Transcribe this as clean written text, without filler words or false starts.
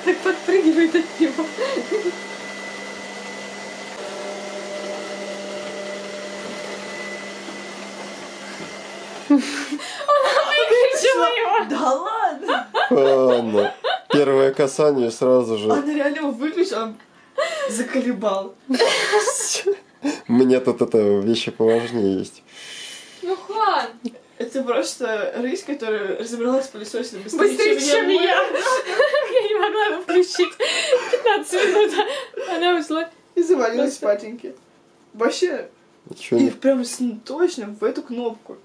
Так подпрыгивает от него. Она выключила его. Да ладно! Ладно. Первое касание сразу же. Она реально его выключила, он заколебал. У меня тут это вещи поважнее есть. Ну, Хуан, Это просто рысь, которая разобралась в пылесосе быстрее, быстрее, чем я. я не могла его включить 15 минут. Она ушла. И завалилась спатеньки. Вообще, Ничего и не... прям точно в эту кнопку.